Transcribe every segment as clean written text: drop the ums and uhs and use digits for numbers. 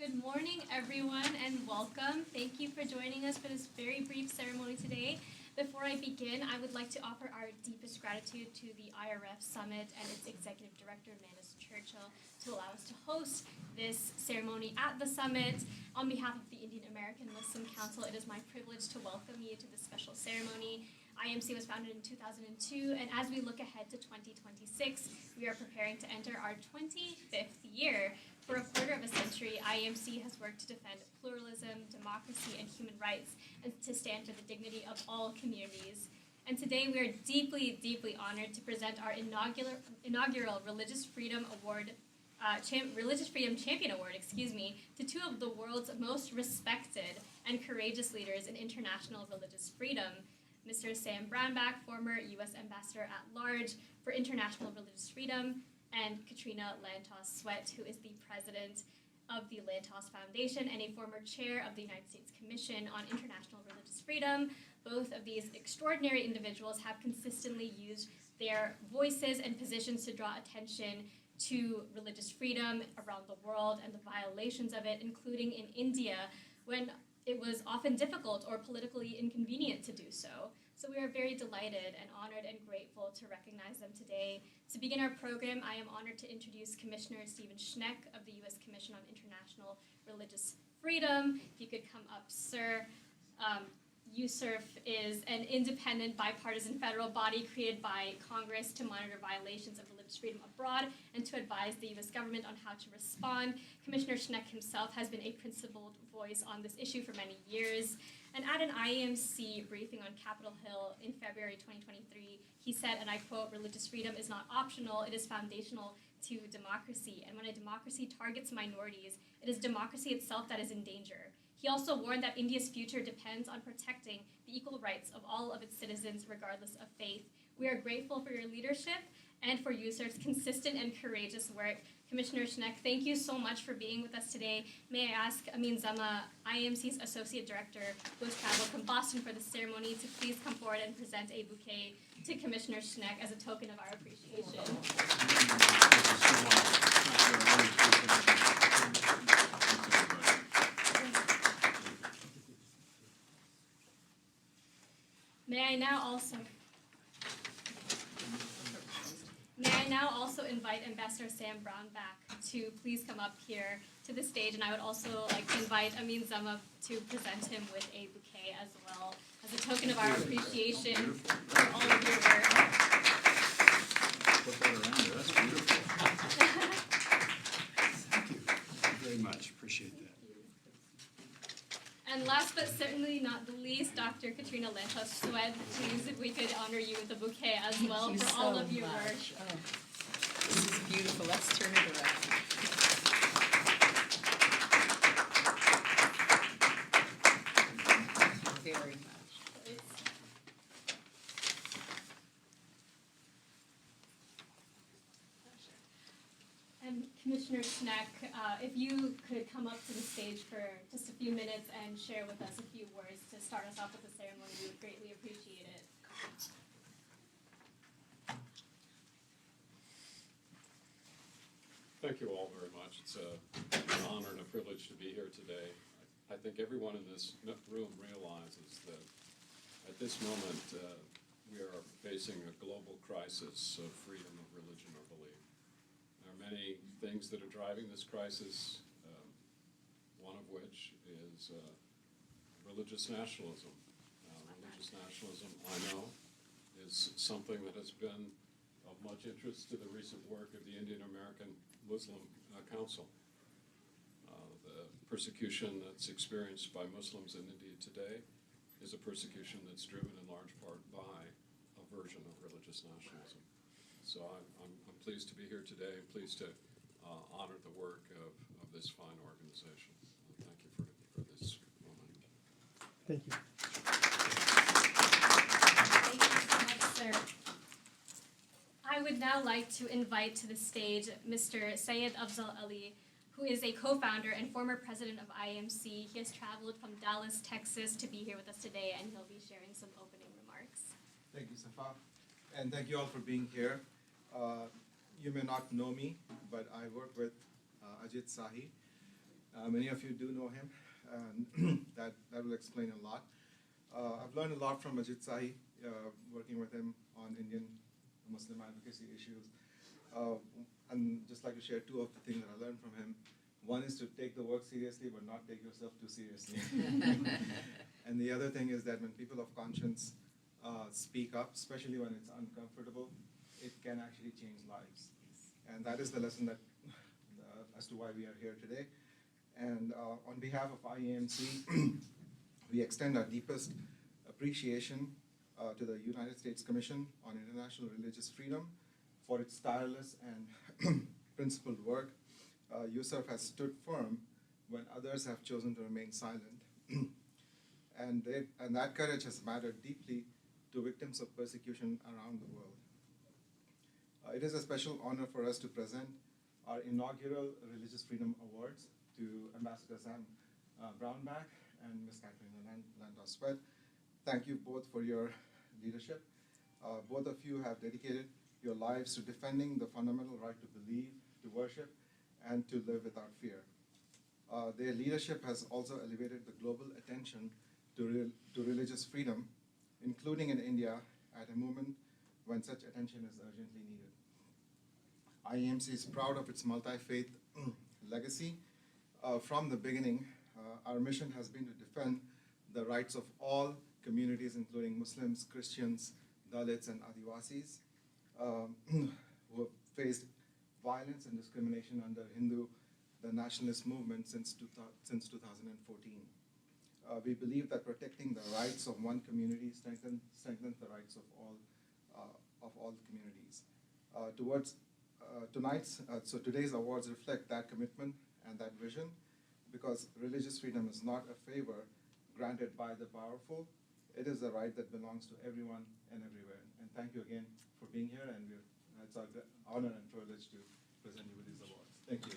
Good morning, everyone, and welcome. Thank you for joining us for this very brief ceremony today. Before I begin, I would like to offer our deepest gratitude to the IRF Summit and its Executive Director, Lantos Churchill, to allow us to host this ceremony at the summit. On behalf of the Indian American Muslim Council, it is my privilege to welcome you to this special ceremony. IAMC was founded in 2002, and as we look ahead to 2026, we are preparing to enter our 25th year. For a quarter of a century, IAMC has worked to defend pluralism, democracy, and human rights, and to stand for the dignity of all communities. And today we are deeply, deeply honored to present our inaugural Religious Freedom Champion Award, to two of the world's most respected and courageous leaders in international religious freedom. Mr. Sam Brownback, former U.S. Ambassador at Large for International Religious Freedom, and Katrina Lantos Swett, who is the president of the Lantos Foundation and a former chair of the United States Commission on International Religious Freedom. Both of these extraordinary individuals have consistently used their voices and positions to draw attention to religious freedom around the world and the violations of it, including in India, when it was often difficult or politically inconvenient to do so. So we are very delighted and honored and grateful to recognize them today. To begin our program, I am honored to introduce Commissioner Stephen Schneck of the U.S. Commission on International Religious Freedom. If you could come up, sir. USCIRF is an independent, bipartisan federal body created by Congress to monitor violations of religious freedom abroad and to advise the U.S. government on how to respond. Commissioner Schneck himself has been a principled voice on this issue for many years. And at an IAMC briefing on Capitol Hill in February 2023, he said, and I quote, "Religious freedom is not optional, it is foundational to democracy. And when a democracy targets minorities, it is democracy itself that is in danger." He also warned that India's future depends on protecting the equal rights of all of its citizens, regardless of faith. We are grateful for your leadership and for USCIRF's consistent and courageous work. Commissioner Schneck, thank you so much for being with us today. May I ask Amin Zama, IAMC's Associate Director, who has traveled from Boston for the ceremony, to please come forward and present a bouquet to Commissioner Schneck as a token of our appreciation. May I now also invite Ambassador Sam Brownback to please come up here to the stage, and I would also like to invite Amin Zama to present him with a bouquet as well, as a token of our appreciation for all of your work. Put that around there. That's beautiful. Thank you very much. Appreciate that. And last but certainly not the least, Dr. Katrina Lantos Swett, please, if we could honor you with a bouquet as well for all of your work. Oh, this is beautiful. Let's turn it around. Very much. And Commissioner Schneck, if you could come up to the stage for just a few minutes and share with us a few words to start us off with the ceremony, we would greatly appreciate it. Thank you all very much. It's an honor and a privilege to be here today. I think everyone in this room realizes that at this moment we are facing a global crisis of freedom of religion or belief. There are many things that are driving this crisis, one of which is religious nationalism. Religious nationalism, I know, is something that has been of much interest to the recent work of the Indian American Muslim Council. The persecution that's experienced by Muslims in India today is a persecution that's driven in large part by a version of religious nationalism. So I'm pleased to be here today and pleased to honor the work of this fine organization. Thank you for this moment. Thank you. Thank you so much, sir. I would now like to invite to the stage Mr. Syed Afzal Ali, who is a co-founder and former president of IAMC. He has traveled from Dallas, Texas to be here with us today, and he'll be sharing some opening remarks. Thank you, Safa. And thank you all for being here. You may not know me, but I work with Ajit Sahi. Many of you do know him, and that will explain a lot. I've learned a lot from Ajit Sahi, working with him on Indian Muslim advocacy issues. And just like to share two of the things that I learned from him. One is to take the work seriously, but not take yourself too seriously. And the other thing is that when people of conscience speak up, especially when it's uncomfortable, it can actually change lives. And that is the lesson that, as to why we are here today. And on behalf of IAMC, we extend our deepest appreciation to the United States Commission on International Religious Freedom for its tireless and principled work. USCIRF has stood firm when others have chosen to remain silent. And that courage has mattered deeply to victims of persecution around the world. It is a special honor for us to present our inaugural Religious Freedom Awards to Ambassador Sam Browback and Ms. Katrina Lantos Swett. Thank you both for your leadership. Both of you have dedicated your lives to defending the fundamental right to believe, to worship, and to live without fear. Their leadership has also elevated the global attention to religious freedom, including in India, at a moment when such attention is urgently needed. IAMC is proud of its multi-faith legacy. From the beginning, our mission has been to defend the rights of all communities, including Muslims, Christians, Dalits, and Adivasis, who have faced violence and discrimination under the nationalist movement since 2014. We believe that protecting the rights of one community strengthens the rights of all communities. Today's awards reflect that commitment and that vision, because religious freedom is not a favor granted by the powerful. It is a right that belongs to everyone and everywhere. And thank you again for being here, and it's our honor and privilege to present you with these awards. Thank you.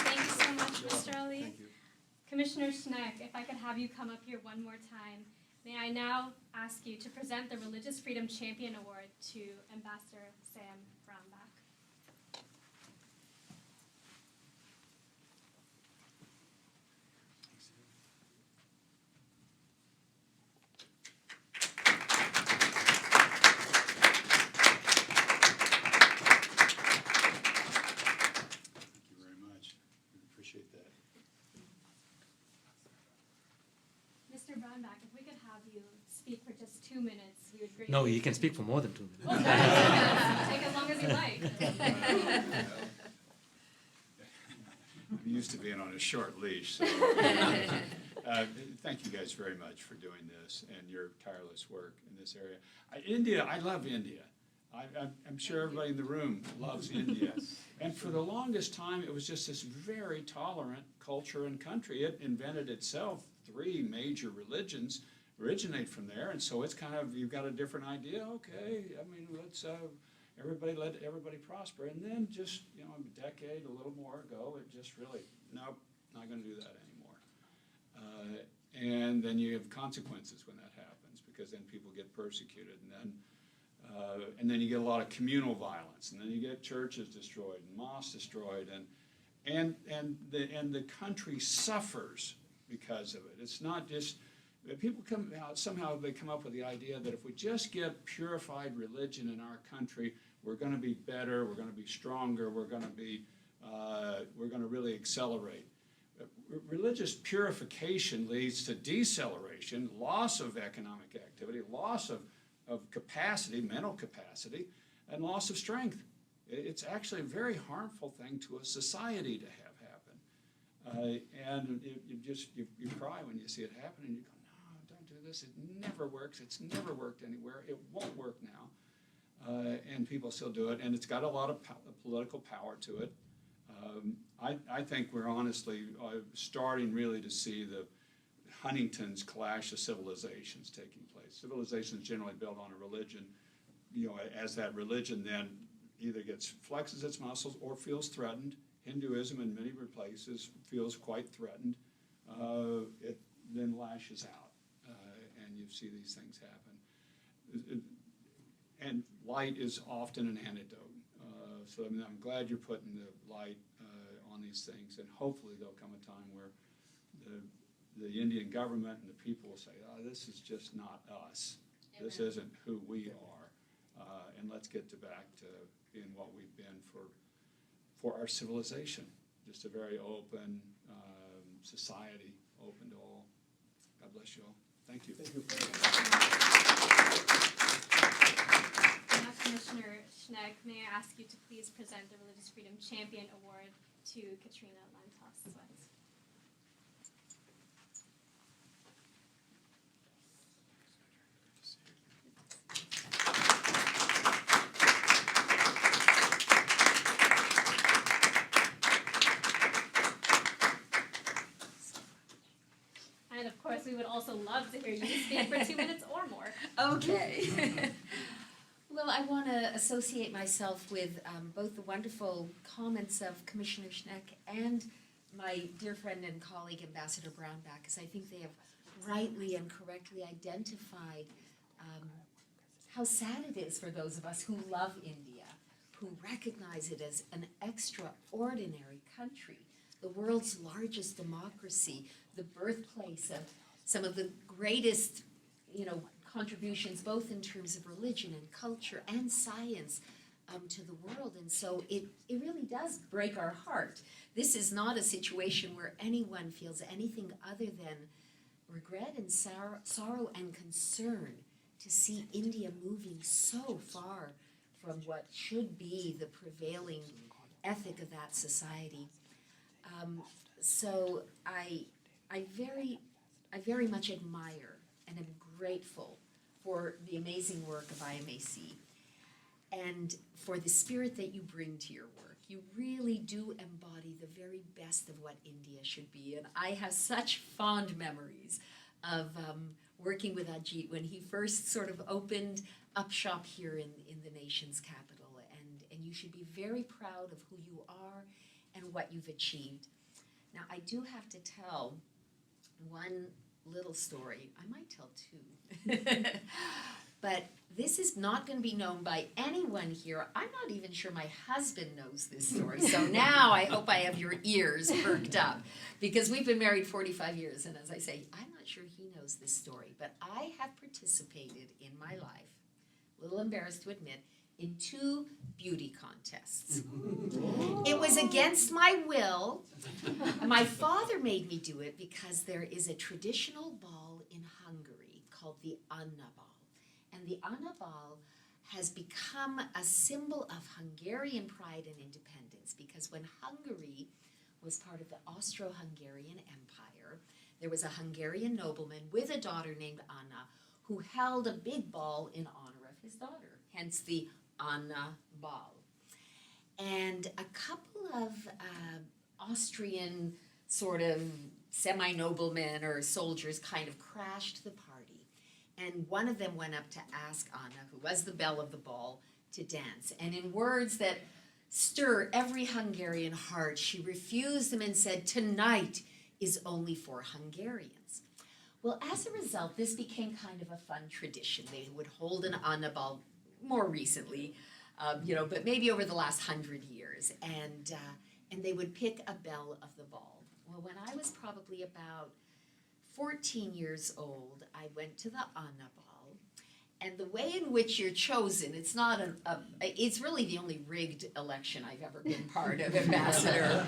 Thank you so much, Mr. Ali. Thank you. Commissioner Schneck, if I could have you come up here one more time. May I now ask you to present the Religious Freedom Champion Award to Ambassador Sam Browback. Mr. Brownback, if we could have you speak for just 2 minutes, we would greatly. No, you can speak for more than 2 minutes. Take as long as you like. I'm used to being on a short leash, so thank you guys very much for doing this and your tireless work in this area. India, I love India. I'm sure everybody in the room loves India. And for the longest time, it was just this very tolerant culture and country. It invented itself. 3 major religions originate from there, and so it's kind of, you've got a different idea. Okay, I mean, let's let everybody prosper. And then just, a decade, a little more ago, it just really, nope, not going to do that anymore. And then you have consequences when that happens, because then people get persecuted, and then you get a lot of communal violence, and then you get churches destroyed and mosques destroyed, and the country suffers because of it. It's not just people come out, somehow they come up with the idea that if we just get purified religion in our country, we're going to be better, we're going to be stronger, we're going to really accelerate. Religious purification leads to deceleration, loss of economic activity, loss of capacity, mental capacity, and loss of strength. It's actually a very harmful thing to a society to have happen. And you cry when you see it happen, and you go, no, don't do this. It never works. It's never worked anywhere. It won't work now. And people still do it, and it's got a lot of political power to it. I think we're honestly starting really to see the Huntington's clash of civilizations taking place. Civilization is generally built on a religion. As that religion then either flexes its muscles or feels threatened. Hinduism in many places feels quite threatened. It then lashes out, and you see these things happen. And light is often an antidote. So I mean, I'm glad you're putting the light on these things, and hopefully there'll come a time where the Indian government and the people will say, oh, this is just not us. This isn't who we are. And let's get back to being what we've been for our civilization. Just a very open society, open to all. God bless you all. Thank you. Thank you. Now, Commissioner Schneck, may I ask you to please present the Religious Freedom Champion Award to Katrina Lantos Swett. And of course, we would also love to hear you speak for 2 minutes or more. Okay. Well, I want to associate myself with both the wonderful comments of Commissioner Schneck and my dear friend and colleague, Ambassador Browback, because I think they have rightly and correctly identified how sad it is for those of us who love India, who recognize it as an extraordinary country, the world's largest democracy, the birthplace of some of the greatest, contributions both in terms of religion and culture and science to the world. And so it really does break our heart. This is not a situation where anyone feels anything other than regret and sorrow and concern to see India moving so far from what should be the prevailing ethic of that society. So I very much admire and am grateful for the amazing work of IAMC and for the spirit that you bring to your work. You really do embody the very best of what India should be. And I have such fond memories of working with Ajit when he first sort of opened up shop here in the nation's capital. And you should be very proud of who you are and what you've achieved. Now, I do have to tell one little story. I might tell two. But this is not going to be known by anyone here. I'm not even sure my husband knows this story. So now I hope I have your ears perked up, because we've been married 45 years. And as I say, I'm not sure he knows this story. But I have participated in my life, a little embarrassed to admit, in 2 beauty contests. It was against my will. My father made me do it because there is a traditional ball in Hungary called the Anna ball. And the Anna ball has become a symbol of Hungarian pride and independence, because when Hungary was part of the Austro-Hungarian Empire, there was a Hungarian nobleman with a daughter named Anna who held a big ball in honor of his daughter, hence the Anna ball. And a couple of Austrian sort of semi-noblemen or soldiers kind of crashed the party. And one of them went up to ask Anna, who was the belle of the ball, to dance. And in words that stir every Hungarian heart, she refused them and said, "Tonight is only for Hungarians." Well, as a result, this became kind of a fun tradition. They would hold an Anna ball more recently, but maybe over the last 100 years. And they would pick a belle of the ball. Well, when I was probably about 14 years old, I went to the Anna ball, and the way in which you're chosen, it's not it's really the only rigged election I've ever been part of, Ambassador.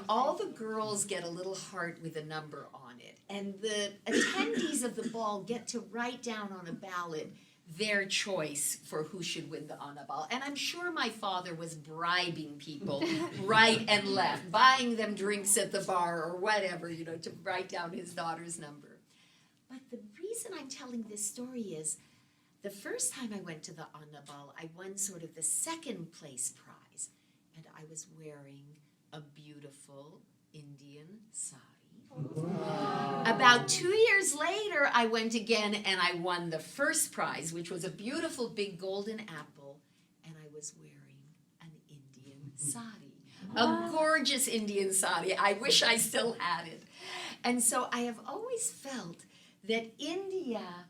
All the girls get a little heart with a number on it, and the attendees of the ball get to write down on a ballot their choice for who should win the Anna ball. And I'm sure my father was bribing people right and left, buying them drinks at the bar or whatever, to write down his daughter's number. But the reason I'm telling this story is the first time I went to the Anna ball, I won sort of the second place prize, and I was wearing a beautiful Indian sari. About 2 years later, I went again and I won the first prize, which was a beautiful big golden apple, and I was wearing an Indian sari, a gorgeous Indian sari. I wish I still had it. And so I have always felt that India,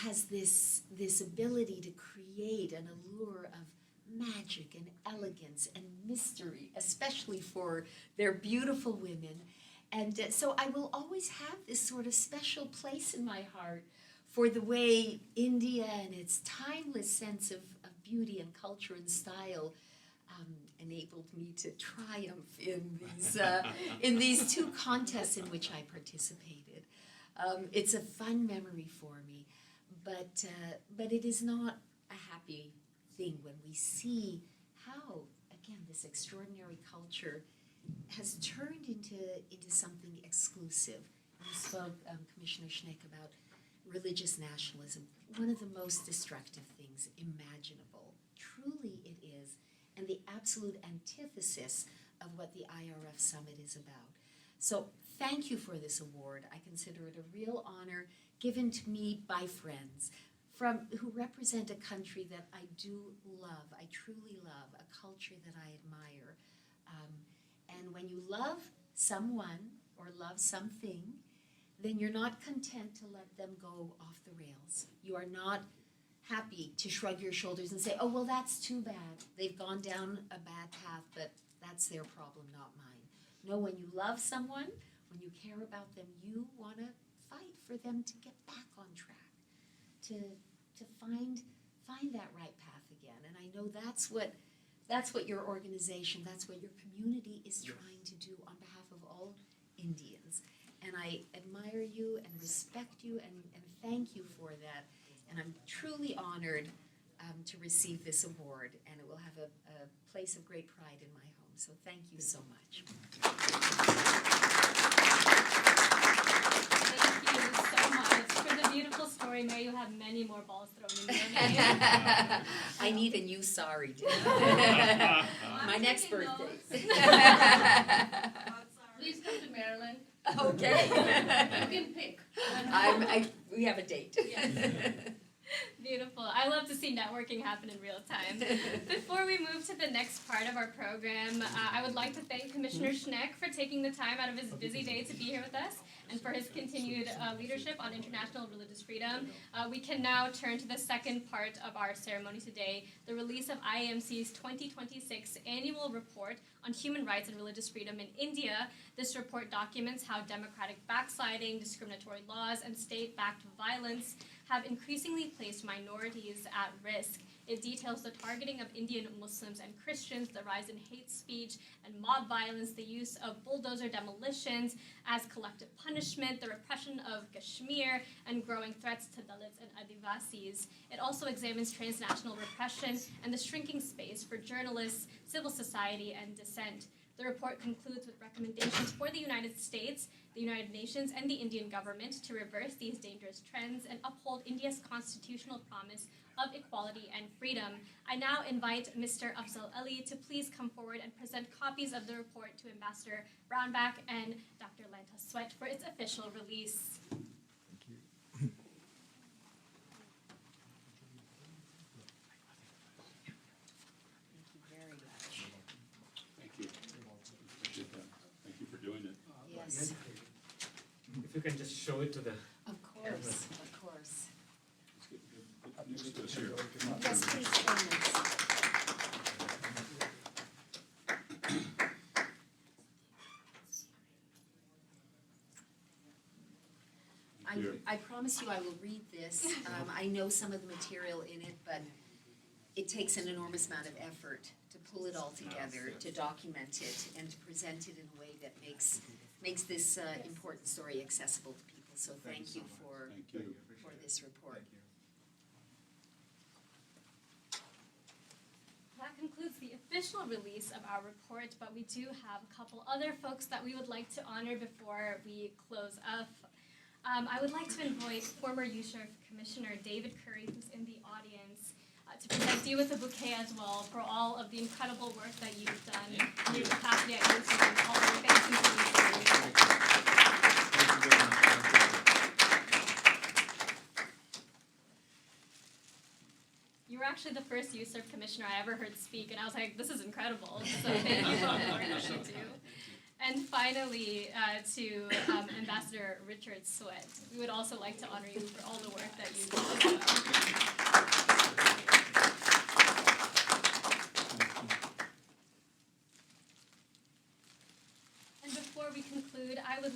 has this ability to create an allure of magic and elegance and mystery, especially for their beautiful women. And so I will always have this sort of special place in my heart for the way India and its timeless sense of beauty and culture and style enabled me to triumph in these two contests in which I participated. It's a fun memory for me, but it is not a happy thing when we see how, again, this extraordinary culture has turned into something exclusive. You spoke, Commissioner Schneck, about religious nationalism, one of the most destructive things imaginable. Truly it is, and the absolute antithesis of what the IRF Summit is about. So thank you for this award. I consider it a real honor given to me by friends who represent a country that I do love, I truly love, a culture that I admire. And when you love someone or love something, then you're not content to let them go off the rails. You are not happy to shrug your shoulders and say, oh, well, that's too bad. They've gone down a bad path, but that's their problem, not mine. No, when you love someone, when you care about them, you want to fight for them to get back on track, to find that right path again. And I know that's what your organization, that's what your community is trying to do on behalf of all Indians. And I admire you and respect you and thank you for that. And I'm truly honored to receive this award, and it will have a place of great pride in my home. So thank you so much. Thank you so much for the beautiful story. May you have many more balls thrown in your name. I need a new sorry. My next birthday. Please come to Maryland. Okay. You can pick. We have a date. Yes. Beautiful. I love to see networking happen in real time. Before we move to the next part of our program, I would like to thank Commissioner Schneck for taking the time out of his busy day to be here with us and for his continued leadership on international religious freedom. We can now turn to the second part of our ceremony today, the release of IAMC's 2026 annual report on human rights and religious freedom in India. This report documents how democratic backsliding, discriminatory laws, and state-backed violence have increasingly placed minorities at risk. It details the targeting of Indian Muslims and Christians, the rise in hate speech and mob violence, the use of bulldozer demolitions as collective punishment, the repression of Kashmir, and growing threats to Dalits and Adivasis. It also examines transnational repression and the shrinking space for journalists, civil society, and dissent. The report concludes with recommendations for the United States, the United Nations, and the Indian government to reverse these dangerous trends and uphold India's constitutional promise of equality and freedom. I now invite Mr. Afzal Ali to please come forward and present copies of the report to Ambassador Browback and Dr. Lantos Swett for its official release. Thank you for doing it. Yes, If you can just show it to the. of course, of course. Next to us here. Yes, please, thanks. I promise you I will read this. I know some of the material in it, but it takes an enormous amount of effort to pull it all together, to document it, and to present it in a way that makes this important story accessible to people. So thank you for this report. That concludes the official release of our report, but we do have a couple other folks that we would like to honor before we close up. I would like to invite former USCIRF Commissioner David Curry, who's in the audience, to present you with a bouquet as well for all of the incredible work that you've done in your capacity at USCIRF and all the work that you continue to do. You were actually the first USCIRF commissioner I ever heard speak, and I was like, this is incredible. So thank you for all the work that you do. And finally, to Ambassador Richard Swett, we would also like to honor you for all the work that you do as well.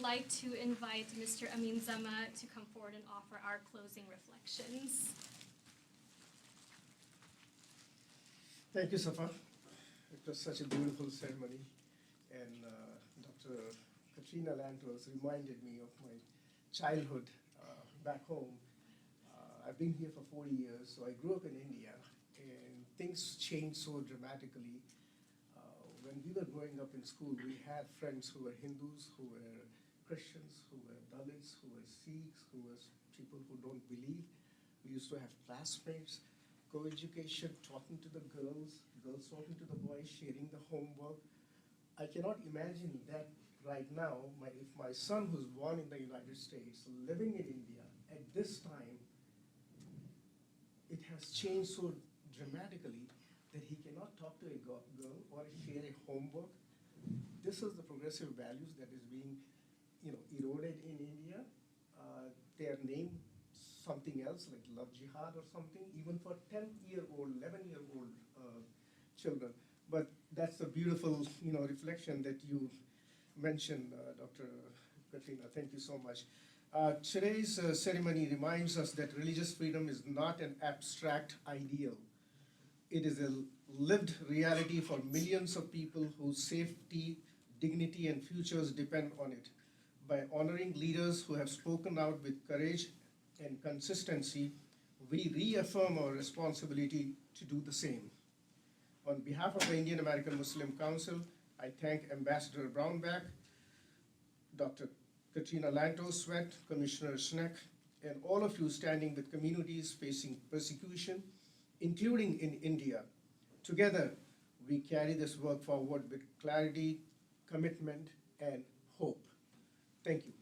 like to invite Mr. Amin Zama to come forward and offer our closing reflections. Thank you, Safa. It was such a beautiful ceremony, and Dr. Katrina Lantos reminded me of my childhood back home. I've been here for 40 years, so I grew up in India, and things changed so dramatically. When we were growing up in school, we had friends who were Hindus, who were Christians, who were Dalits, who were Sikhs, who were people who don't believe. We used to have classmates, co-education, talking to the girls, girls talking to the boys, sharing the homework. I cannot imagine that right now. If my son, who's born in the United States, living in India, at this time, it has changed so dramatically that he cannot talk to a girl or share a homework. This is the progressive values that is being, eroded in India. They are named something else like love jihad or something, even for 10-year-old, 11-year-old children. But that's a beautiful, reflection that you mentioned, Dr. Katrina. Thank you so much. Today's ceremony reminds us that religious freedom is not an abstract ideal. It is a lived reality for millions of people whose safety, dignity, and futures depend on it. By honoring leaders who have spoken out with courage and consistency, we reaffirm our responsibility to do the same. On behalf of the Indian American Muslim Council, I thank Ambassador Browback, Dr. Katrina Lantos Swett, Commissioner Schneck, and all of you standing with communities facing persecution, including in India. Together, we carry this work forward with clarity, commitment, and hope. Thank you.